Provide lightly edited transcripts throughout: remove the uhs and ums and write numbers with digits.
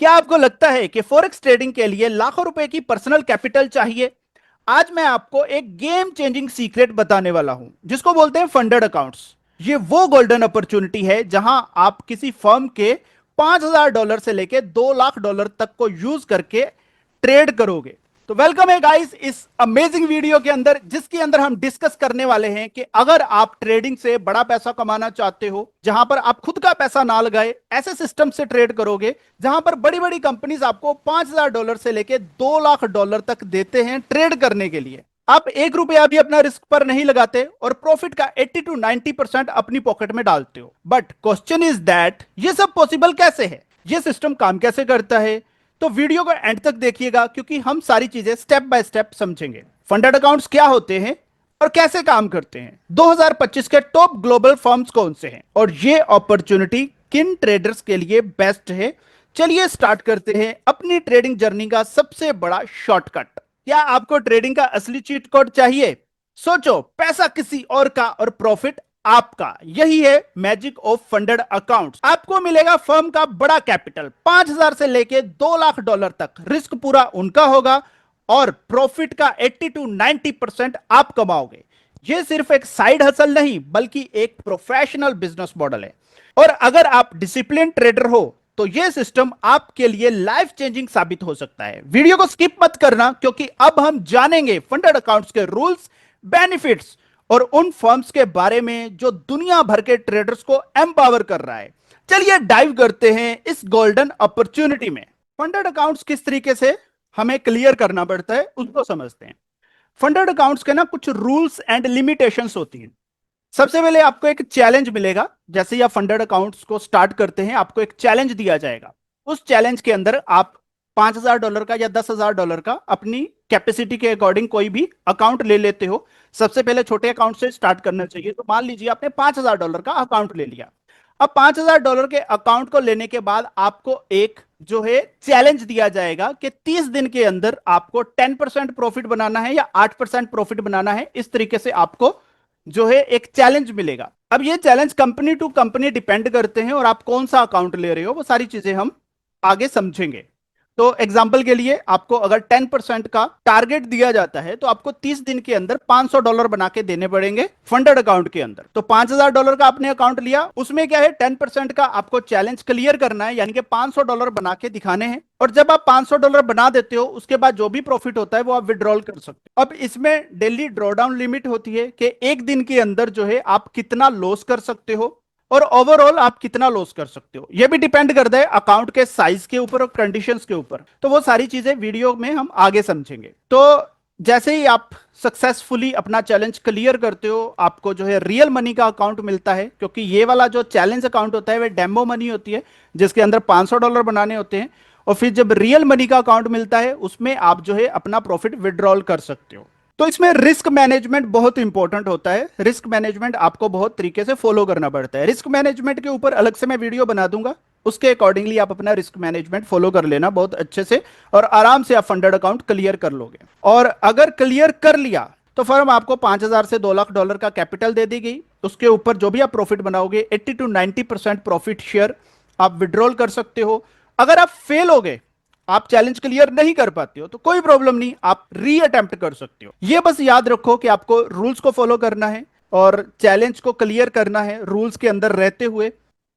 क्या आपको लगता है कि फॉरेक्स ट्रेडिंग के लिए लाखों रुपए की पर्सनल कैपिटल चाहिए? आज मैं आपको एक गेम चेंजिंग सीक्रेट बताने वाला हूं, जिसको बोलते हैं फंडेड अकाउंट्स। ये वो गोल्डन अपॉर्चुनिटी है जहां आप किसी फर्म के $5,000 से लेके $2 लाख तक को यूज करके ट्रेड करोगे। तो वेलकम है गाइस इस अमेजिंग वीडियो के अंदर, जिसके अंदर हम डिस्कस करने वाले हैं कि अगर आप ट्रेडिंग से बड़ा पैसा कमाना चाहते हो, जहां पर आप खुद का पैसा ना लगाए, ऐसे सिस्टम से ट्रेड करोगे जहां पर बड़ी बड़ी कंपनीज आपको $5,000 से लेके $2 लाख तक देते हैं ट्रेड करने के लिए। आप ₹1 भी अपना रिस्क पर नहीं लगाते और प्रॉफिट का 80 to 90% अपनी पॉकेट में डालते हो। बट क्वेश्चन इज दैट ये सब पॉसिबल कैसे है, ये सिस्टम काम कैसे करता है? तो वीडियो को एंड तक देखिएगा, क्योंकि हम सारी चीजें स्टेप बाय स्टेप समझेंगे। फंडेड अकाउंट्स क्या होते हैं और कैसे काम करते हैं, 2025 के टॉप ग्लोबल फर्म्स कौन से हैं, और ये अपॉर्चुनिटी किन ट्रेडर्स के लिए बेस्ट है। चलिए स्टार्ट करते हैं अपनी ट्रेडिंग जर्नी का सबसे बड़ा शॉर्टकट। क्या आपको ट्रेडिंग का असली चीट कोड चाहिए? सोचो, पैसा किसी और का और प्रॉफिट आपका। यही है मैजिक ऑफ फंडेड अकाउंट्स। आपको मिलेगा फर्म का बड़ा कैपिटल, 5,000 से लेके $2 लाख तक। रिस्क पूरा उनका होगा और प्रॉफिट का 80 to 90% आप कमाओगे। यह सिर्फ एक साइड हसल नहीं, बल्कि एक प्रोफेशनल बिजनेस मॉडल है। और अगर आप डिसिप्लिन ट्रेडर हो तो यह सिस्टम आपके लिए लाइफ चेंजिंग साबित हो सकता है। वीडियो को स्किप मत करना, क्योंकि अब हम जानेंगे फंडेड अकाउंट्स के रूल्स, बेनिफिट्स और उन फर्म्स के बारे में जो दुनिया भर के ट्रेडर्स को एम्पावर कर रहा है। चलिए डाइव करते हैं इस गोल्डन अपॉर्चुनिटी में। फंडेड अकाउंट्स किस तरीके से हमें क्लियर करना पड़ता है उसको समझते हैं। फंडेड अकाउंट्स के ना कुछ रूल्स एंड लिमिटेशंस होती हैं। सबसे पहले आपको एक चैलेंज मिलेगा। जैसे ही आप फंडेड अकाउंट्स को स्टार्ट करते हैं, आपको एक चैलेंज दिया जाएगा। उस चैलेंज के अंदर आप $5,000 का या $10,000 का अपनी कैपेसिटी के अकॉर्डिंग कोई भी अकाउंट ले लेते हो। सबसे पहले छोटे अकाउंट से स्टार्ट करना चाहिए। तो मान लीजिए आपने $5,000 का अकाउंट ले लिया। अब $5,000 के अकाउंट को लेने के बाद आपको एक जो है चैलेंज दिया जाएगा कि 30 दिन के अंदर आपको 10% प्रॉफिट बनाना है या 8% प्रॉफिट बनाना है। इस तरीके से आपको जो है एक चैलेंज मिलेगा। अब ये challenge company to company depend करते हैं और आप कौन सा अकाउंट ले रहे हो वो सारी चीजें हम आगे समझेंगे। तो एग्जाम्पल के लिए आपको अगर 10% का टारगेट दिया जाता है तो आपको 30 दिन के अंदर $500 बना के देने पड़ेंगे फंडेड अकाउंट के अंदर। तो $5,000 का आपने अकाउंट लिया, उसमें क्या है 10% का आपको चैलेंज क्लियर करना है, यानी कि $500 बना के दिखाने हैं। और जब आप $500 बना देते हो, उसके बाद जो भी प्रॉफिट होता है वो आप विड्रॉल कर सकते हो। अब इसमें डेली ड्रॉडाउन लिमिट होती है कि एक दिन के अंदर जो है आप कितना लॉस कर सकते हो और ओवरऑल आप कितना लॉस कर सकते हो। यह भी डिपेंड करता है अकाउंट के साइज के ऊपर और कंडीशंस के ऊपर। तो वो सारी चीजें वीडियो में हम आगे समझेंगे। तो जैसे ही आप सक्सेसफुली अपना चैलेंज क्लियर करते हो, आपको जो है रियल मनी का अकाउंट मिलता है, क्योंकि ये वाला जो चैलेंज अकाउंट होता है वह डेमो मनी होती है, जिसके अंदर $500 बनाने होते हैं। और फिर जब रियल मनी का अकाउंट मिलता है, उसमें आप जो है अपना प्रॉफिट विड्रॉल कर सकते हो। तो इसमें रिस्क मैनेजमेंट बहुत इंपॉर्टेंट होता है। रिस्क मैनेजमेंट आपको बहुत तरीके से फॉलो करना पड़ता है। रिस्क मैनेजमेंट के ऊपर अलग से मैं वीडियो बना दूंगा, उसके अकॉर्डिंगली आप अपना रिस्क मैनेजमेंट फॉलो कर लेना बहुत अच्छे से, और आराम से आप फंडेड अकाउंट क्लियर कर लोगे। और अगर क्लियर कर लिया तो फर्म आपको 5,000 से $2 लाख का कैपिटल दे दी गई। उसके ऊपर जो भी आप प्रॉफिट बनाओगे 80 to 90% प्रॉफिट शेयर आप विड्रॉल कर सकते हो। अगर आप फेल हो गए, आप चैलेंज क्लियर नहीं कर पाते हो, तो कोई प्रॉब्लम नहीं, आप री अटेम्प्ट कर सकते हो। यह बस याद रखो कि आपको रूल्स को फॉलो करना है और चैलेंज को क्लियर करना है रूल्स के अंदर रहते हुए।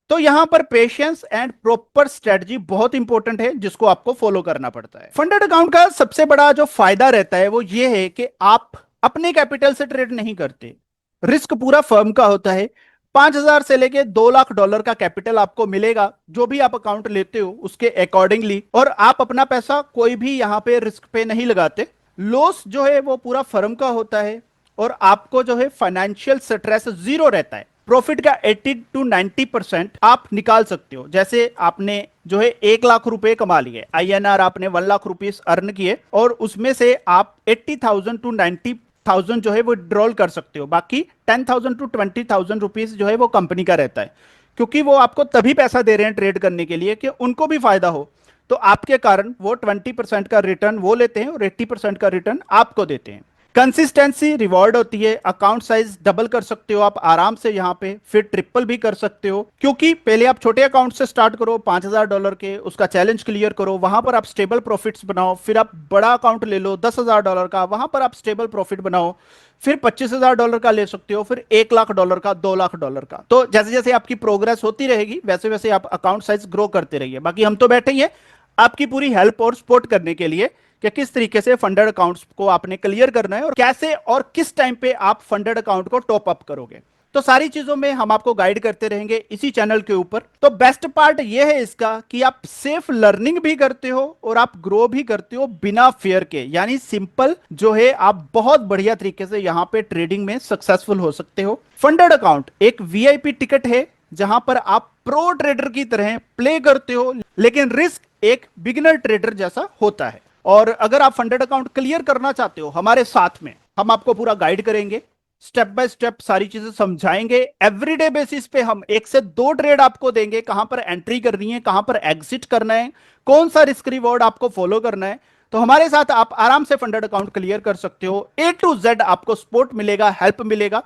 तो यहां पर पेशेंस एंड प्रॉपर स्ट्रेटजी बहुत इंपॉर्टेंट है, जिसको आपको फॉलो करना पड़ता है। फंडेड अकाउंट का सबसे बड़ा जो फायदा रहता है वो ये है कि आप अपने कैपिटल से ट्रेड नहीं करते, रिस्क पूरा फर्म का होता है। 5,000 से लेके $2 लाख का कैपिटल आपको मिलेगा जो भी आप अकाउंट लेते हो उसके अकॉर्डिंगली, और आप अपना पैसा कोई भी यहां पे रिस्क पे नहीं लगाते। लॉस जो है वो पूरा फर्म का होता है और आपको जो है फाइनेंशियल स्ट्रेस जीरो रहता है। प्रॉफिट का 80 to 90% आप निकाल सकते हो। जैसे आपने जो है ₹1 लाख कमा लिए, INR आपने 1 लाख रुपीस अर्न किए, और उसमें से आप 80,000 to 90,000 जो है वो विड्रॉल कर सकते हो। बाकी 10,000 to 20,000 रुपीज जो है वो कंपनी का रहता है, क्योंकि वो आपको तभी पैसा दे रहे हैं ट्रेड करने के लिए कि उनको भी फायदा हो। तो आपके कारण वो 20% का रिटर्न वो लेते हैं और 80% का रिटर्न आपको देते हैं। कंसिस्टेंसी रिवॉर्ड होती है, अकाउंट साइज डबल कर सकते हो आप आराम से यहाँ पे, फिर ट्रिपल भी कर सकते हो, क्योंकि पहले आप छोटे अकाउंट से स्टार्ट करो $5,000 के, उसका चैलेंज क्लियर करो, वहां पर आप स्टेबल प्रॉफिट्स बनाओ, फिर आप बड़ा अकाउंट ले लो $10,000 का, वहां पर आप स्टेबल प्रॉफिट बनाओ, फिर $25,000 का ले सकते हो, फिर $1,00,000 का, $2,00,000 का। तो जैसे जैसे आपकी प्रोग्रेस होती रहेगी वैसे वैसे आप अकाउंट साइज ग्रो करते रहिए। बाकी हम तो बैठे ही हैं आपकी पूरी हेल्प और सपोर्ट करने के लिए कि किस तरीके से फंडेड अकाउंट्स को आपने क्लियर करना है और कैसे और किस टाइम पे आप फंडेड अकाउंट को टॉप अप करोगे। तो सारी चीजों में हम आपको गाइड करते रहेंगे इसी चैनल के ऊपर। तो बेस्ट पार्ट यह है इसका कि आप सेफ लर्निंग भी करते हो और आप ग्रो भी करते हो बिना फेयर के, यानी सिंपल जो है आप बहुत बढ़िया तरीके से यहां पे ट्रेडिंग में सक्सेसफुल हो सकते हो। फंडेड अकाउंट एक वीआईपी टिकट है जहां पर आप प्रो ट्रेडर की तरह प्ले करते हो, लेकिन रिस्क एक बिगिनर ट्रेडर जैसा होता है। और अगर आप फंडेड अकाउंट क्लियर करना चाहते हो हमारे साथ में, हम आपको पूरा गाइड करेंगे, स्टेप बाय स्टेप सारी चीजें समझाएंगे। एवरीडे बेसिस पे हम 1 से 2 ट्रेड आपको देंगे, कहां पर एंट्री करनी है, कहां पर एग्जिट करना है, कौन सा रिस्क रिवॉर्ड आपको फॉलो करना है। तो हमारे साथ आप आराम से फंडेड अकाउंट क्लियर कर सकते हो। A to Z आपको सपोर्ट मिलेगा, हेल्प मिलेगा,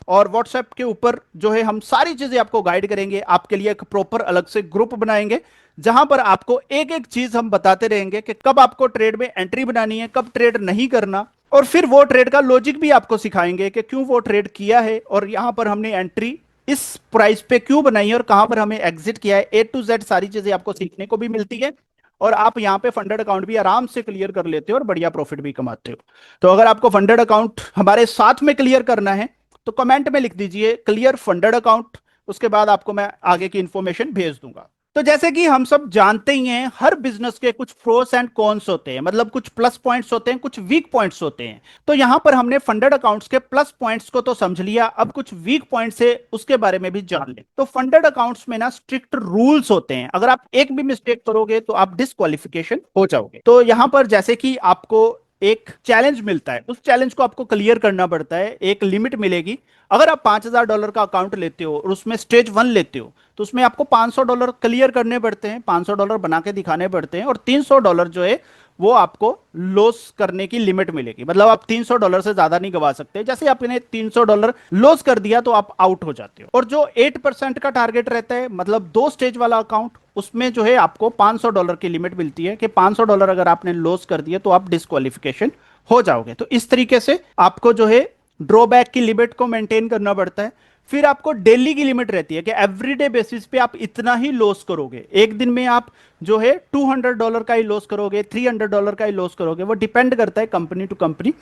और व्हाट्सएप के ऊपर जो है हम सारी चीजें आपको गाइड करेंगे। आपके लिए एक प्रॉपर अलग से ग्रुप बनाएंगे जहां पर आपको एक एक चीज हम बताते रहेंगे कि कब आपको ट्रेड में एंट्री बनानी है, कब ट्रेड नहीं करना, और फिर वो ट्रेड का लॉजिक भी आपको सिखाएंगे कि क्यों वो ट्रेड किया है और यहां पर हमने एंट्री इस प्राइस पे क्यों बनाई है और कहां पर हमें एग्जिट किया है। A to Z सारी चीजें आपको सीखने को भी मिलती है और आप यहां पे फंडेड अकाउंट भी आराम से क्लियर कर लेते हो और बढ़िया प्रॉफिट भी कमाते हो। तो अगर आपको फंडेड अकाउंट हमारे साथ में क्लियर करना है तो कमेंट में लिख दीजिए क्लियर फंडेड अकाउंट, उसके बाद आपको मैं आगे की इंफॉर्मेशन भेज दूंगा। तो जैसे कि हम सब जानते ही हैं हर बिजनेस के कुछ प्रोस एंड कॉन्स होते हैं, मतलब कुछ प्लस पॉइंट्स होते हैं, कुछ वीक पॉइंट्स होते हैं। तो यहां पर हमने फंडेड अकाउंट्स के प्लस पॉइंट्स को तो समझ लिया, अब कुछ वीक पॉइंट्स है उसके बारे में भी जान ले। तो फंडेड अकाउंट्स में ना स्ट्रिक्ट रूल्स होते हैं, अगर आप एक भी मिस्टेक करोगे तो आप डिस्क्वालिफिकेशन हो जाओगे। तो यहां पर जैसे कि आपको एक चैलेंज मिलता है, उस चैलेंज को आपको क्लियर करना पड़ता है, एक लिमिट मिलेगी। अगर आप $5,000 का अकाउंट लेते हो और उसमें स्टेज 1 लेते हो तो उसमें आपको $500 क्लियर करने पड़ते हैं, $500 बना के दिखाने पड़ते हैं, और $300 जो है वो आपको लॉस करने की लिमिट मिलेगी। मतलब आप $300 से ज्यादा नहीं गवा सकते। जैसे आपने $300 लॉस कर दिया तो आप आउट हो जाते हो। और जो 8% का टारगेट रहता है, मतलब 2 स्टेज वाला अकाउंट, उसमें जो है आपको $500 की लिमिट मिलती है कि $500 अगर आपने लॉस कर दिया तो आप डिस्क्वालिफिकेशन हो जाओगे। तो इस तरीके से आपको जो है ड्रॉबैक की लिमिट को मेंटेन करना पड़ता है। फिर आपको डेली की लिमिट रहती है कि एवरीडे बेसिस पे आप इतना ही लॉस करोगे। एक दिन में आप जो है $200 का ही लॉस करोगे, $300 का ही लॉस करोगे, वो डिपेंड करता है कंपनी टू कंपनी।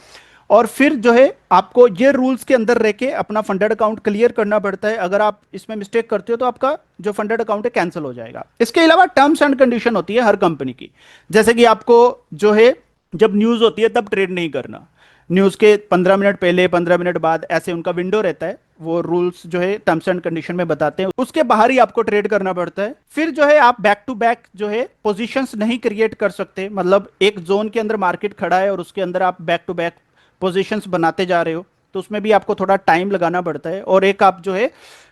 और फिर जो है आपको ये रूल्स के अंदर रह के अपना फंडेड अकाउंट क्लियर करना पड़ता है। अगर आप इसमें मिस्टेक करते हो तो आपका जो फंडेड अकाउंट है कैंसिल हो जाएगा। इसके अलावा टर्म्स एंड कंडीशन होती है हर कंपनी की, जैसे कि आपको जो है जब न्यूज होती है तब ट्रेड नहीं करना, न्यूज के 15 मिनट पहले 15 मिनट बाद, ऐसे उनका विंडो रहता है, वो रूल्स जो है टर्म्स एंड कंडीशन में बताते हैं, उसके बाहर ही आपको ट्रेड करना पड़ता है। फिर जो है आप बैक टू बैक जो है पोजीशंस नहीं क्रिएट कर सकते, मतलब एक जोन के अंदर मार्केट खड़ा है और उसके अंदर आप बैक टू बैक पोजीशंस बनाते जा रहे हो, तो उसमें भी आपको थोड़ा टाइम लगाना पड़ता है। और एक आप जो है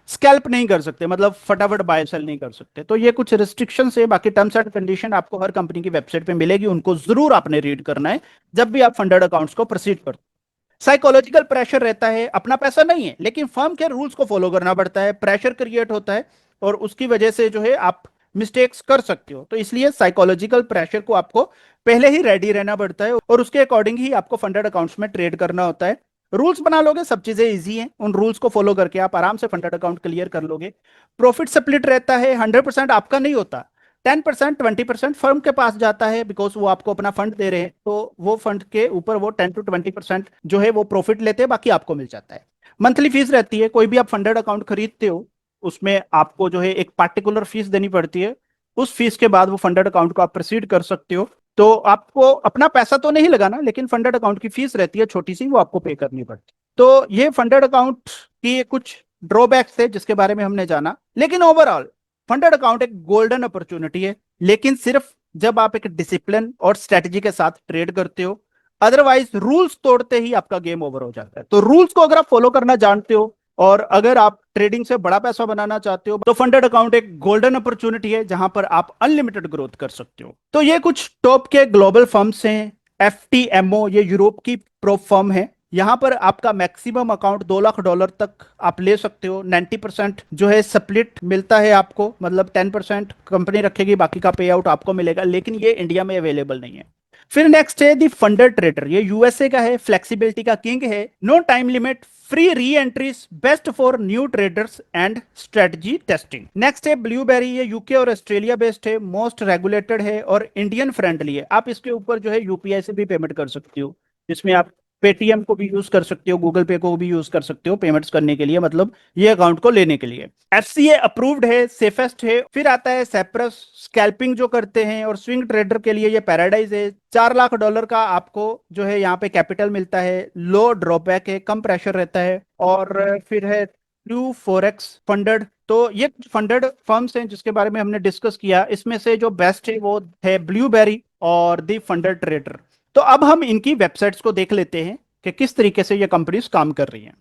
स्कैल्प नहीं कर सकते, मतलब फटाफट बाय सेल नहीं कर सकते। तो ये कुछ रिस्ट्रिक्शंस है। बाकी टर्म्स एंड कंडीशन आपको हर कंपनी की वेबसाइट पे मिलेगी, उनको जरूर आपने रीड करना है जब भी आप फंडेड अकाउंट्स को प्रोसीड करते हो। साइकोलॉजिकल प्रेशर रहता है, अपना पैसा नहीं है लेकिन फर्म के रूल्स को फॉलो करना पड़ता है, प्रेशर क्रिएट होता है और उसकी वजह से जो है आप मिस्टेक्स कर सकते हो। तो इसलिए साइकोलॉजिकल प्रेशर को आपको पहले ही रेडी रहना पड़ता है और उसके अकॉर्डिंग ही आपको फंडेड अकाउंट्स में ट्रेड करना होता है। रूल्स बना लोगे, सब चीजें इजी हैं, उन रूल्स को फॉलो करके आप आराम से फंडेड अकाउंट क्लियर कर लोगे। प्रॉफिट स्प्लिट रहता है, 100% आपका नहीं होता, 10% 20% फर्म के पास जाता है, बिकॉज वो आपको अपना फंड दे रहे हैं, तो वो फंड के ऊपर वो 10 to 20% जो है वो प्रॉफिट लेते हैं, बाकी आपको मिल जाता है। मंथली फीस रहती है, कोई भी आप फंडेड अकाउंट खरीदते हो उसमें आपको जो है एक पार्टिकुलर फीस देनी पड़ती है, उस फीस के बाद वो फंडेड अकाउंट को आप प्रोसीड कर सकते हो। तो आपको अपना पैसा तो नहीं लगाना, लेकिन फंडेड अकाउंट की फीस रहती है छोटी सी, वो आपको पे करनी पड़ती है। तो ये फंडेड अकाउंट की कुछ ड्रॉबैक्स थे जिसके बारे में हमने जाना। लेकिन ओवरऑल फंडेड अकाउंट एक गोल्डन अपॉर्चुनिटी है, लेकिन सिर्फ जब आप एक डिसिप्लिन और स्ट्रेटजी के साथ ट्रेड करते हो। अदरवाइज रूल्स तोड़ते ही आपका गेम ओवर हो जाता है। तो रूल्स को अगर आप फॉलो करना जानते हो और अगर आप ट्रेडिंग से बड़ा पैसा बनाना चाहते हो तो फंडेड अकाउंट एक गोल्डन अपॉर्चुनिटी है जहां पर आप अनलिमिटेड ग्रोथ कर सकते हो। तो ये कुछ टॉप के ग्लोबल फर्म्स हैं। FTMO ये यूरोप की प्रो फर्म है, यहाँ पर आपका मैक्सिमम अकाउंट $2 लाख तक आप ले सकते हो। 90% जो है स्प्लिट मिलता है आपको, मतलब 10% कंपनी रखेगी, बाकी का पे आउट आपको मिलेगा, लेकिन ये इंडिया में अवेलेबल नहीं है। फिर नेक्स्ट है दी फंडर ट्रेडर, ये यूएसए का है, फ्लेक्सिबिलिटी का किंग है, नो टाइम लिमिट, फ्री री entries, best for new traders and strategy testing. Next है ब्लूबेरी, ये यूके और ऑस्ट्रेलिया बेस्ड है, मोस्ट रेगुलेटेड है और इंडियन फ्रेंडली है। आप इसके ऊपर जो है यूपीआई से भी पेमेंट कर सकते हो, जिसमें आप पेटीएम को भी यूज कर सकते हो, गूगल पे को भी यूज कर सकते हो पेमेंट्स करने के लिए, मतलब ये अकाउंट को लेने के लिए। एफसीए अप्रूव्ड है, सेफेस्ट है। फिर आता है सेप्रस, स्कैल्पिंग जो करते हैं और स्विंग ट्रेडर के लिए ये पैराडाइज है। $4 लाख का आपको जो है यहाँ पे कैपिटल मिलता है, लो ड्रॉबैक है, कम प्रेशर रहता है। और फिर है ट्रू फॉरेक्स फंडेड। तो ये फंडेड फर्म्स हैं जिसके बारे में हमने डिस्कस किया, इसमें से जो बेस्ट है वो है ब्लूबेरी और दी फंडेड ट्रेडर। तो अब हम इनकी वेबसाइट्स को देख लेते हैं कि किस तरीके से ये कंपनीज काम कर रही हैं।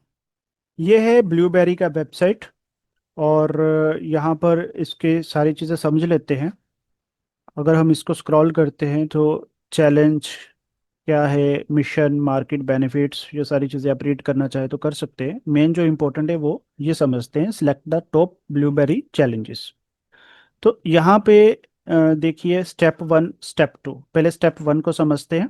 ये है ब्लूबेरी का वेबसाइट, और यहाँ पर इसके सारी चीज़ें समझ लेते हैं। अगर हम इसको स्क्रॉल करते हैं तो चैलेंज क्या है, मिशन, मार्केट, बेनिफिट्स, ये सारी चीज़ें आप रीड करना चाहे तो कर सकते हैं। मेन जो इंपॉर्टेंट है वो ये समझते हैं, select the top blueberry challenges. तो यहाँ पे देखिए स्टेप 1, स्टेप 2, पहले स्टेप 1 को समझते हैं।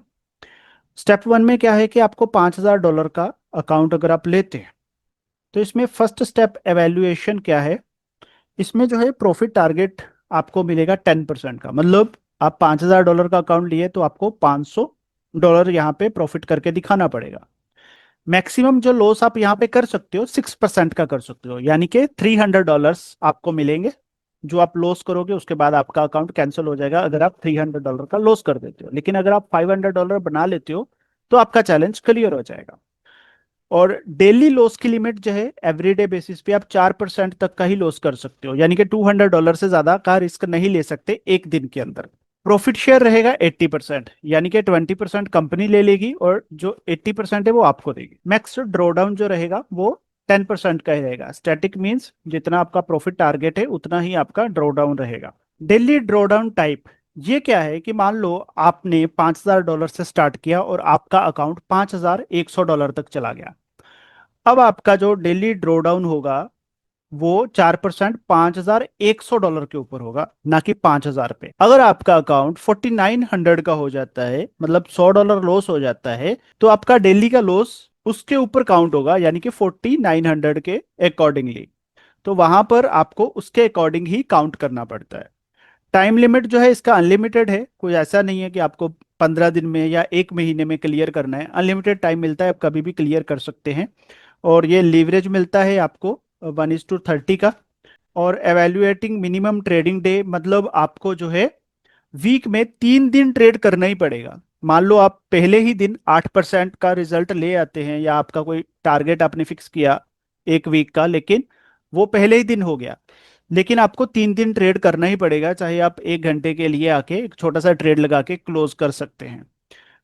स्टेप 1 में क्या है कि आपको $5,000 का अकाउंट अगर आप लेते हैं तो इसमें फर्स्ट स्टेप एवेल्युएशन क्या है, इसमें जो है प्रॉफिट टारगेट आपको मिलेगा 10% का, मतलब आप $5,000 का अकाउंट लिए तो आपको $500 यहाँ पे प्रॉफिट करके दिखाना पड़ेगा। मैक्सिमम जो लॉस आप यहाँ पे कर सकते हो 6% का कर सकते हो, यानी कि $300 आपको मिलेंगे। जो आप लॉस करोगे उसके बाद आपका अकाउंट कैंसिल हो जाएगा अगर आप $300 का लॉस कर देते हो, लेकिन अगर आप $500 बना लेते हो तो आपका चैलेंज क्लियर हो जाएगा। और डेली लॉस की लिमिट जो है एवरीडे बेसिस पे आप 4% तक का ही लॉस कर सकते हो, यानी कि $200 से ज्यादा का रिस्क नहीं ले सकते एक दिन के अंदर। प्रॉफिट शेयर रहेगा 80%, यानी कि 20% कंपनी ले लेगी और जो 80% है वो आपको देगी। मैक्स ड्रॉडाउन जो रहेगा वो 10% का ही रहेगा। स्टैटिक मींस जितना आपका प्रॉफिट टारगेट है उतना ही आपका ड्रॉडाउन रहेगा। डेली ड्रॉडाउन टाइप ये क्या है कि मान लो आपने $5,000 से स्टार्ट किया और आपका अकाउंट $5,100 तक चला गया। अब आपका जो डेली ड्रॉ डाउन होगा वो 4% $5,100 के ऊपर होगा, ना कि 5,000 पे। अगर आपका अकाउंट 4,900 का हो जाता है, मतलब $100 लॉस हो जाता है, तो आपका डेली का लॉस उसके ऊपर काउंट होगा, यानी कि 4,900 के अकॉर्डिंगली। तो वहां पर आपको उसके अकॉर्डिंग ही काउंट करना पड़ता है। टाइम लिमिट जो है इसका अनलिमिटेड है, कोई ऐसा नहीं है कि आपको 15 दिन में या एक महीने में क्लियर करना है। अनलिमिटेड टाइम मिलता है, आप कभी भी क्लियर कर सकते हैं। और ये लीवरेज मिलता है आपको 1:30 का। और एवेल्युएटिंग मिनिमम ट्रेडिंग डे, मतलब आपको जो है वीक में 3 दिन ट्रेड करना ही पड़ेगा। मान लो आप पहले ही दिन 8% का रिजल्ट ले आते हैं, या आपका कोई टारगेट आपने फिक्स किया एक वीक का, लेकिन वो पहले ही दिन हो गया, लेकिन आपको 3 दिन ट्रेड करना ही पड़ेगा, चाहे आप 1 घंटे के लिए आके एक छोटा सा ट्रेड लगा के क्लोज कर सकते हैं।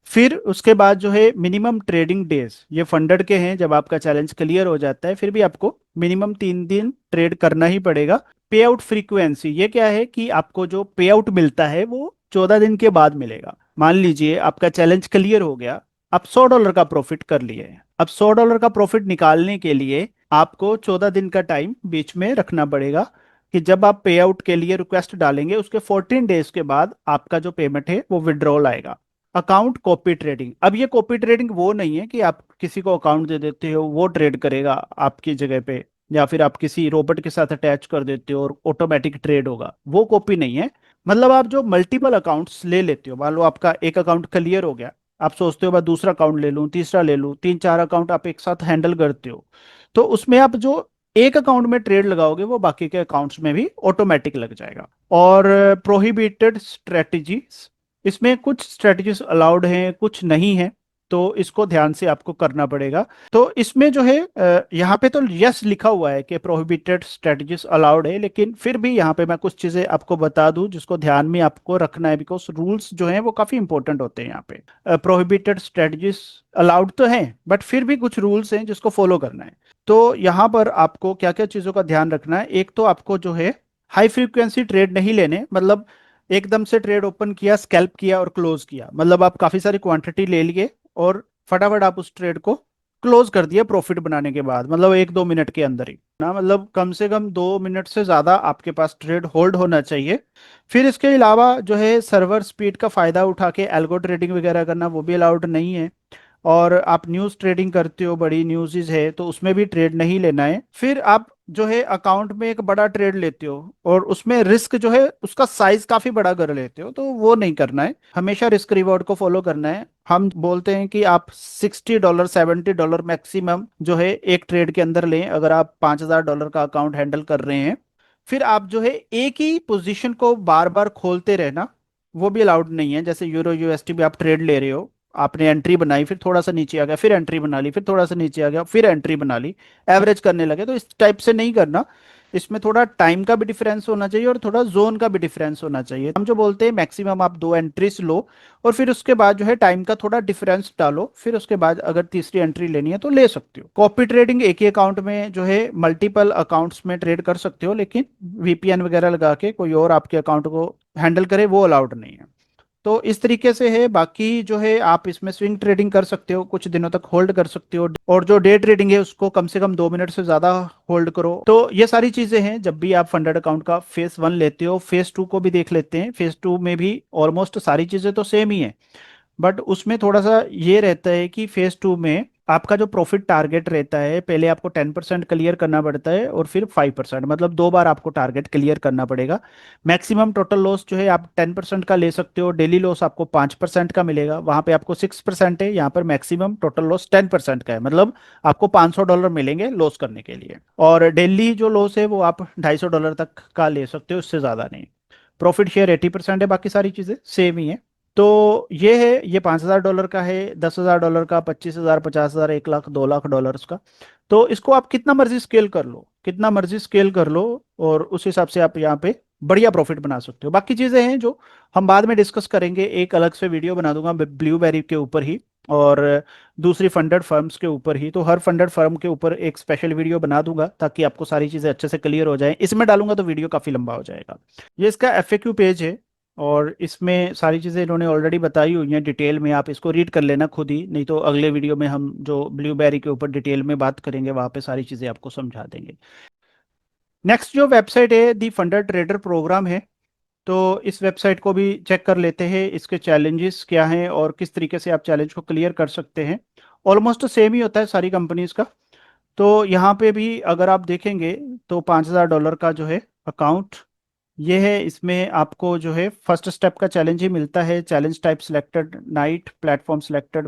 फिर उसके बाद जो है मिनिमम ट्रेडिंग डेज, ये फंडेड के हैं, जब आपका चैलेंज क्लियर हो जाता है फिर भी आपको मिनिमम 3 दिन ट्रेड करना ही पड़ेगा। पे आउट फ्रीक्वेंसी ये क्या है कि आपको जो पे आउट मिलता है वो 14 दिन के बाद मिलेगा। मान लीजिए आपका चैलेंज क्लियर हो गया, आप $100 का प्रॉफिट कर लिए हैं। अब $100 का प्रॉफिट निकालने के लिए आपको 14 दिन का टाइम बीच में रखना पड़ेगा, कि जब आप पे आउट के लिए रिक्वेस्ट डालेंगे उसके 14 डेज के बाद आपका जो पेमेंट है वो विड्रॉल आएगा। अकाउंट कॉपी ट्रेडिंग, अब ये कॉपी ट्रेडिंग वो नहीं है कि आप किसी को अकाउंट दे देते हो वो ट्रेड करेगा आपकी जगह पे, या फिर आप किसी रोबोट के साथ अटैच कर देते हो और ऑटोमेटिक ट्रेड होगा, वो कॉपी नहीं है। मतलब आप जो मल्टीपल अकाउंट्स ले लेते हो, मान लो आपका एक अकाउंट क्लियर हो गया, आप सोचते हो बस दूसरा अकाउंट ले लूं, तीसरा ले लूं, 3-4 अकाउंट आप एक साथ हैंडल करते हो, तो उसमें आप जो एक अकाउंट में ट्रेड लगाओगे वो बाकी के अकाउंट्स में भी ऑटोमेटिक लग जाएगा। और प्रोहिबिटेड स्ट्रेटजीज, इसमें कुछ स्ट्रेटजीज अलाउड हैं कुछ नहीं है, तो इसको ध्यान से आपको करना पड़ेगा। तो इसमें जो है यहाँ पे तो यस लिखा हुआ है कि प्रोहिबिटेड स्ट्रेटजीज अलाउड है, लेकिन फिर भी यहाँ पे मैं कुछ चीजें आपको बता दूं जिसको ध्यान में आपको रखना है, बिकॉज रूल्स जो हैं वो काफी इंपॉर्टेंट होते हैं यहाँ पे। प्रोहिबिटेड स्ट्रेटजीज अलाउड तो हैं, बट फिर भी कुछ रूल्स हैं जिसको फॉलो करना है। तो यहाँ पर आपको क्या क्या चीजों का ध्यान रखना है, एक तो आपको जो है हाई फ्रीक्वेंसी ट्रेड नहीं लेने, मतलब एकदम से ट्रेड ओपन किया, स्कैल्प किया और क्लोज किया, मतलब आप काफी सारी क्वांटिटी ले लिए और फटाफट आप उस ट्रेड को क्लोज कर दिया प्रॉफिट बनाने के बाद, मतलब 1-2 मिनट के अंदर ही ना, मतलब कम से कम 2 मिनट से ज़्यादा आपके पास ट्रेड होल्ड होना चाहिए। फिर इसके अलावा जो है सर्वर स्पीड का फ़ायदा उठा के एल्गो ट्रेडिंग वगैरह करना वो भी अलाउड नहीं है। और आप न्यूज़ ट्रेडिंग करते हो, बड़ी न्यूज़ है तो उसमें भी ट्रेड नहीं लेना है। फिर आप जो है अकाउंट में एक बड़ा ट्रेड लेते हो और उसमें रिस्क जो है उसका साइज काफी बड़ा कर लेते हो, तो वो नहीं करना है। हमेशा रिस्क रिवॉर्ड को फॉलो करना है। हम बोलते हैं कि आप $60 $70 मैक्सिमम जो है एक ट्रेड के अंदर लें, अगर आप $5,000 का अकाउंट हैंडल कर रहे हैं। फिर आप जो है एक ही पोजीशन को बार बार खोलते रहना वो भी अलाउड नहीं है। जैसे यूरो यूएसटी में आप ट्रेड ले रहे हो, आपने एंट्री बनाई, फिर थोड़ा सा नीचे आ गया, फिर एंट्री बना ली, फिर थोड़ा सा नीचे आ गया, फिर एंट्री बना ली, एवरेज करने लगे, तो इस टाइप से नहीं करना। इसमें थोड़ा टाइम का भी डिफरेंस होना चाहिए और थोड़ा जोन का भी डिफरेंस होना चाहिए। हम जो बोलते हैं मैक्सिमम आप 2 एंट्रीज लो और फिर उसके बाद जो है टाइम का थोड़ा डिफरेंस डालो, फिर उसके बाद अगर तीसरी एंट्री लेनी है तो ले सकते हो। कॉपी ट्रेडिंग एक ही अकाउंट में जो है मल्टीपल अकाउंट्स में ट्रेड कर सकते हो, लेकिन वीपीएन वगैरह लगा के कोई और आपके अकाउंट को हैंडल करे वो अलाउड नहीं है। तो इस तरीके से है। बाकी जो है आप इसमें स्विंग ट्रेडिंग कर सकते हो, कुछ दिनों तक होल्ड कर सकते हो, और जो डे ट्रेडिंग है उसको कम से कम 2 मिनट से ज्यादा होल्ड करो। तो ये सारी चीजें हैं जब भी आप फंडेड अकाउंट का फेज 1 लेते हो। फेज 2 को भी देख लेते हैं। फेज 2 में भी ऑलमोस्ट सारी चीजें तो सेम ही है, बट उसमें थोड़ा सा ये रहता है कि फेज 2 में आपका जो प्रॉफिट टारगेट रहता है, पहले आपको 10% क्लियर करना पड़ता है और फिर 5%, मतलब 2 बार आपको टारगेट क्लियर करना पड़ेगा। मैक्सिमम टोटल लॉस जो है आप 10% का ले सकते हो। डेली लॉस आपको 5% का मिलेगा, वहां पे आपको 6% है, यहाँ पर मैक्सिमम टोटल लॉस 10% का है, मतलब आपको $500 मिलेंगे लॉस करने के लिए। और डेली जो लॉस है वो आप $250 तक का ले सकते हो, उससे ज्यादा नहीं। प्रॉफिट शेयर 80% है, बाकी सारी चीजें सेम ही है। तो ये है, ये $5,000 का है, $10,000 का, 25,000, 50,000, 1 लाख, $2 लाख का। तो इसको आप कितना मर्जी स्केल कर लो, कितना मर्जी स्केल कर लो, और उस हिसाब से आप यहाँ पे बढ़िया प्रॉफिट बना सकते हो। बाकी चीजें हैं जो हम बाद में डिस्कस करेंगे, एक अलग से वीडियो बना दूंगा ब्लूबेरी के ऊपर ही और दूसरी फंडेड फर्म्स के ऊपर ही। तो हर फंडेड फर्म के ऊपर एक स्पेशल वीडियो बना दूंगा ताकि आपको सारी चीजें अच्छे से क्लियर हो जाए। इसमें डालूंगा तो वीडियो काफी लंबा हो जाएगा। ये इसका एफएक्यू पेज है और इसमें सारी चीज़ें इन्होंने ऑलरेडी बताई हुई हैं डिटेल में, आप इसको रीड कर लेना खुद ही, नहीं तो अगले वीडियो में हम जो ब्लूबेरी के ऊपर डिटेल में बात करेंगे वहाँ पे सारी चीज़ें आपको समझा देंगे। नेक्स्ट जो वेबसाइट है दी फंडर ट्रेडर प्रोग्राम है, तो इस वेबसाइट को भी चेक कर लेते हैं, इसके चैलेंजेस क्या हैं और किस तरीके से आप चैलेंज को क्लियर कर सकते हैं। ऑलमोस्ट सेम ही होता है सारी कंपनीज का। तो यहाँ पे भी अगर आप देखेंगे तो $5,000 का जो है अकाउंट ये है, इसमें आपको जो है फर्स्ट स्टेप का चैलेंज ही मिलता है। Challenge type selected, night platform selected,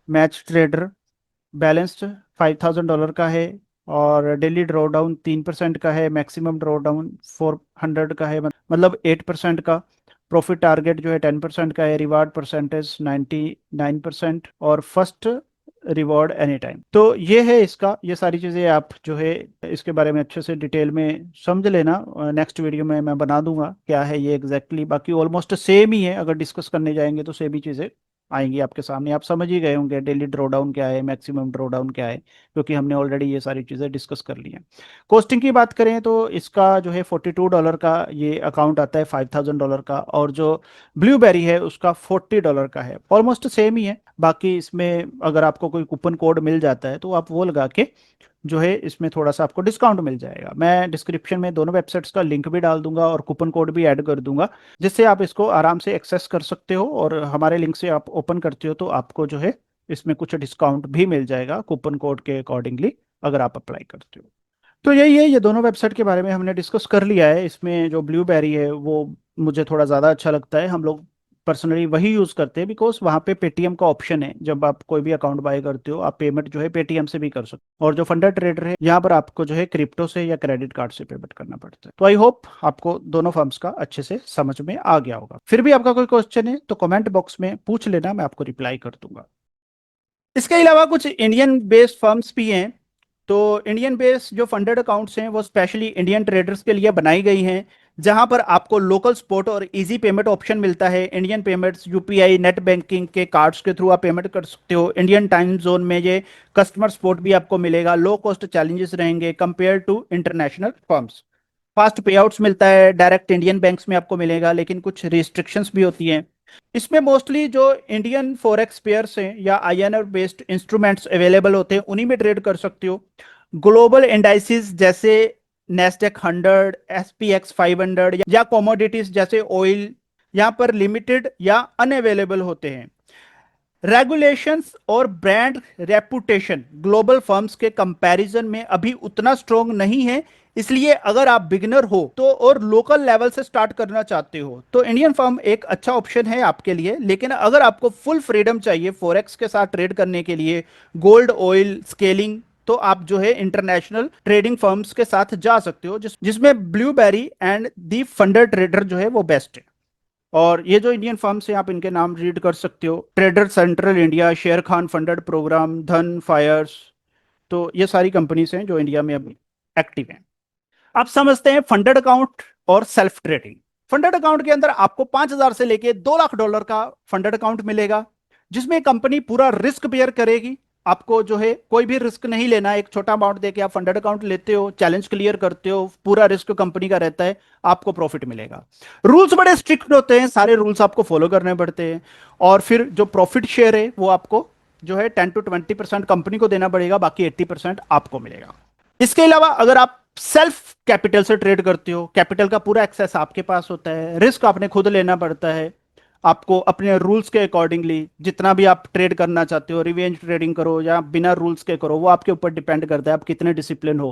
match trader, balanced $5,000 का है, और डेली ड्रॉ डाउन 3% का है, मैक्सिमम ड्रॉ डाउन 400 का है, मतलब 8% का। प्रॉफिट टारगेट जो है 10% का है, रिवार्ड परसेंटेज 99%, और फर्स्ट रिवॉर्ड एनी टाइम। तो ये है इसका, ये सारी चीज़ें आप जो है इसके बारे में अच्छे से डिटेल में समझ लेना। नेक्स्ट वीडियो में मैं बना दूंगा क्या है ये एग्जैक्टली। बाकी ऑलमोस्ट सेम ही है, अगर डिस्कस करने जाएंगे तो सेम ही चीज़ें आएंगी आपके सामने। आप समझ ही गए होंगे डेली ड्रॉ डाउन क्या है, मैक्सिमम ड्रॉ डाउन क्या है, क्योंकि हमने ऑलरेडी ये सारी चीज़ें डिस्कस कर ली हैं। कॉस्टिंग की बात करें तो इसका जो है $42 का ये अकाउंट आता है, $5,000 का, और जो ब्लूबेरी है उसका $40 का है। ऑलमोस्ट सेम ही है। बाकी इसमें अगर आपको कोई कूपन कोड मिल जाता है तो आप वो लगा के जो है इसमें थोड़ा सा आपको डिस्काउंट मिल जाएगा। मैं डिस्क्रिप्शन में दोनों वेबसाइट्स का लिंक भी डाल दूंगा और कूपन कोड भी ऐड कर दूंगा, जिससे आप इसको आराम से एक्सेस कर सकते हो, और हमारे लिंक से आप ओपन करते हो तो आपको जो है इसमें कुछ डिस्काउंट भी मिल जाएगा कूपन कोड के अकॉर्डिंगली, अगर आप अप्लाई करते हो। तो यही है, ये दोनों वेबसाइट के बारे में हमने डिस्कस कर लिया है। इसमें जो ब्लूबेरी है वो मुझे थोड़ा ज़्यादा अच्छा लगता है, हम लोग पर्सनली वही यूज़ करते हैं, बिकॉज वहाँ पे पेटीएम का ऑप्शन है। जब आप कोई भी अकाउंट बाय करते हो आप पेमेंट जो है पेटीएम से भी कर सकते हो, और जो फंडर ट्रेडर है यहाँ पर आपको जो है क्रिप्टो से या क्रेडिट कार्ड से पेमेंट करना पड़ता है। तो आई होप आपको दोनों फर्म्स का अच्छे से समझ में आ गया होगा। फिर भी आपका कोई क्वेश्चन है तो कमेंट बॉक्स में पूछ लेना, मैं आपको रिप्लाई कर दूंगा। इसके अलावा कुछ इंडियन बेस्ड फर्म्स भी हैं। तो इंडियन बेस्ड जो फंडेड अकाउंट्स हैं वो स्पेशली इंडियन ट्रेडर्स के लिए बनाई गई हैं, जहां पर आपको लोकल स्पॉट और इजी पेमेंट ऑप्शन मिलता है। Indian payments, UPI, net banking के कार्ड्स के थ्रू आप पेमेंट कर सकते हो। इंडियन टाइम जोन में ये कस्टमर सपोर्ट भी आपको मिलेगा। लो कॉस्ट चैलेंजेस रहेंगे compare to international firms. Fast payouts मिलता है, डायरेक्ट इंडियन बैंक्स में आपको मिलेगा, लेकिन कुछ रिस्ट्रिक्शंस भी होती हैं। इसमें मोस्टली जो इंडियन फॉरेक्स पेयर्स हैं या आईएनआर बेस्ड इंस्ट्रूमेंट्स अवेलेबल होते हैं उन्हीं में ट्रेड कर सकते हो। ग्लोबल इंडाइसिस जैसे नेस्डेक 100, एसपीएक्स 500 या कमोडिटीज जैसे ऑयल यहाँ पर लिमिटेड या अनअवेलेबल होते हैं। रेगुलेशंस और ब्रांड रेपुटेशन ग्लोबल फर्म्स के कंपैरिजन में अभी उतना स्ट्रोंग नहीं है। इसलिए अगर आप बिगिनर हो तो और लोकल लेवल से स्टार्ट करना चाहते हो तो इंडियन फर्म एक अच्छा ऑप्शन है आपके लिए। लेकिन अगर आपको फुल फ्रीडम चाहिए फॉरेक्स के साथ ट्रेड करने के लिए, गोल्ड ऑयल स्केलिंग, तो आप जो है इंटरनेशनल ट्रेडिंग फर्म्स के साथ जा सकते हो जिसमें blueberry and the funder trader जो है वो बेस्ट है। और ये जो इंडियन फर्म्स हैं आप इनके नाम रीड कर सकते हो, ट्रेडर सेंट्रल इंडिया, शेर खान फंडेड प्रोग्राम, धन फायर्स। तो ये सारी कंपनीज हैं जो इंडिया में अभी एक्टिव हैं। आप समझते हैं फंडेड अकाउंट और सेल्फ ट्रेडिंग। फंडेड अकाउंट के अंदर आपको 5,000 से लेके $2 लाख का फंडेड अकाउंट मिलेगा, जिसमें कंपनी पूरा रिस्क बेयर करेगी। आपको जो है कोई भी रिस्क नहीं लेना है। एक छोटा अमाउंट देके आप फंडेड अकाउंट लेते हो, चैलेंज क्लियर करते हो, पूरा रिस्क कंपनी का रहता है, आपको प्रॉफिट मिलेगा। रूल्स बड़े स्ट्रिक्ट होते हैं, सारे रूल्स आपको फॉलो करने पड़ते हैं। और फिर जो प्रॉफिट शेयर है वो आपको जो है 10 to 20% कंपनी को देना पड़ेगा, बाकी 80% आपको मिलेगा। इसके अलावा अगर आप सेल्फ कैपिटल से ट्रेड करते हो, कैपिटल का पूरा एक्सेस आपके पास होता है, रिस्क आपने खुद लेना पड़ता है। आपको अपने रूल्स के अकॉर्डिंगली जितना भी आप ट्रेड करना चाहते हो, रिवेंज ट्रेडिंग करो या बिना रूल्स के करो, वो आपके ऊपर डिपेंड करता है आप कितने डिसिप्लिन हो।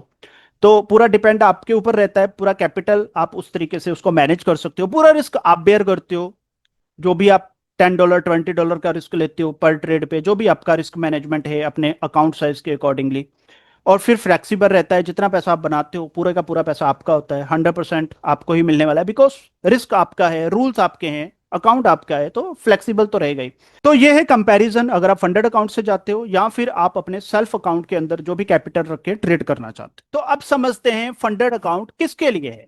तो पूरा डिपेंड आपके ऊपर रहता है। पूरा कैपिटल आप उस तरीके से उसको मैनेज कर सकते हो, पूरा रिस्क आप बेयर करते हो। जो भी आप $10 $20 का रिस्क लेते हो पर ट्रेड पे, जो भी आपका रिस्क मैनेजमेंट है अपने अकाउंट साइज के अकॉर्डिंगली। और फिर फ्लेक्सिबल रहता है, जितना पैसा आप बनाते हो पूरे का पूरा पैसा आपका होता है, 100% आपको ही मिलने वाला है, बिकॉज रिस्क आपका है, रूल्स आपके हैं, अकाउंट आपका है, तो फ्लेक्सिबल तो रहेगा ही। तो ये है कंपैरिजन अगर आप फंडेड अकाउंट से जाते हो या फिर आप अपने सेल्फ अकाउंट के अंदर जो भी कैपिटल रख के ट्रेड करना चाहते हो। तो अब समझते हैं फंडेड अकाउंट किसके लिए है।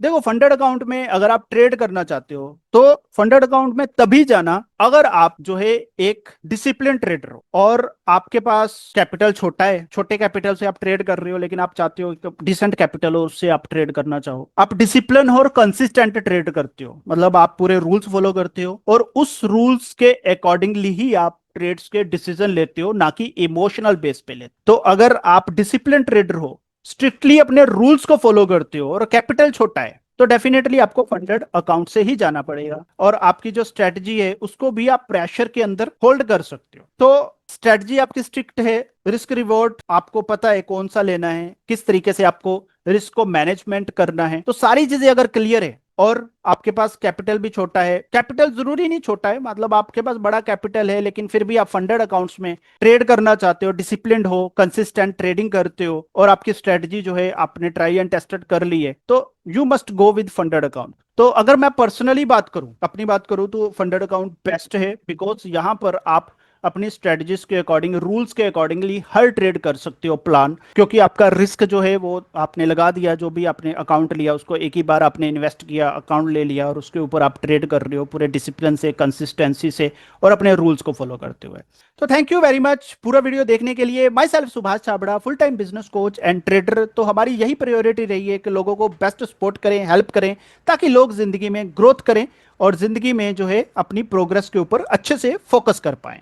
देखो, फंडेड अकाउंट में अगर आप ट्रेड करना चाहते हो तो फंडेड अकाउंट में तभी जाना अगर आप जो है एक डिसिप्लिन ट्रेडर हो और आपके पास कैपिटल छोटा है। छोटे कैपिटल से आप ट्रेड कर रहे हो लेकिन आप चाहते हो कि डिसेंट कैपिटल हो, उससे आप ट्रेड करना चाहो। आप डिसिप्लिन हो और कंसिस्टेंट ट्रेड करते हो, मतलब आप पूरे रूल्स फॉलो करते हो और उस रूल्स के अकॉर्डिंगली ही आप ट्रेड्स के डिसीजन लेते हो, ना कि इमोशनल बेस पे लेते। तो अगर आप डिसिप्लिन ट्रेडर हो, स्ट्रिक्टली अपने रूल्स को फॉलो करते हो और कैपिटल छोटा है, तो डेफिनेटली आपको फंडेड अकाउंट से ही जाना पड़ेगा। और आपकी जो स्ट्रेटजी है उसको भी आप प्रेशर के अंदर होल्ड कर सकते हो। तो स्ट्रेटजी आपकी स्ट्रिक्ट है, रिस्क रिवॉर्ड आपको पता है कौन सा लेना है, किस तरीके से आपको रिस्क को मैनेजमेंट करना है। तो सारी चीजें अगर क्लियर है और आपके पास कैपिटल भी छोटा है, कैपिटल जरूरी नहीं छोटा है, मतलब आपके पास बड़ा कैपिटल है लेकिन फिर भी आप फंडेड अकाउंट्स में ट्रेड करना चाहते हो, डिसिप्लिन्ड हो, कंसिस्टेंट ट्रेडिंग करते हो और आपकी स्ट्रेटजी जो है आपने ट्राई एंड टेस्टेड कर ली है, तो you must go with funded account. तो अगर मैं पर्सनली बात करूं, अपनी बात करूं, तो फंडेड अकाउंट बेस्ट है, बिकॉज यहां पर आप अपनी स्ट्रेटजीज के अकॉर्डिंग, रूल्स के अकॉर्डिंगली हर ट्रेड कर सकते हो प्लान, क्योंकि आपका रिस्क जो है वो आपने लगा दिया। जो भी आपने अकाउंट लिया उसको एक ही बार आपने इन्वेस्ट किया, अकाउंट ले लिया और उसके ऊपर आप ट्रेड कर रहे हो पूरे डिसिप्लिन से, कंसिस्टेंसी से और अपने रूल्स को फॉलो करते हुए। तो थैंक यू वेरी मच पूरा वीडियो देखने के लिए। My self Subhash Chhabra, full time business coach and trader. तो हमारी यही प्रायोरिटी रही है कि लोगों को बेस्ट सपोर्ट करें, हेल्प करें, ताकि लोग जिंदगी में ग्रोथ करें और जिंदगी में जो है अपनी प्रोग्रेस के ऊपर अच्छे से फोकस कर पाएं।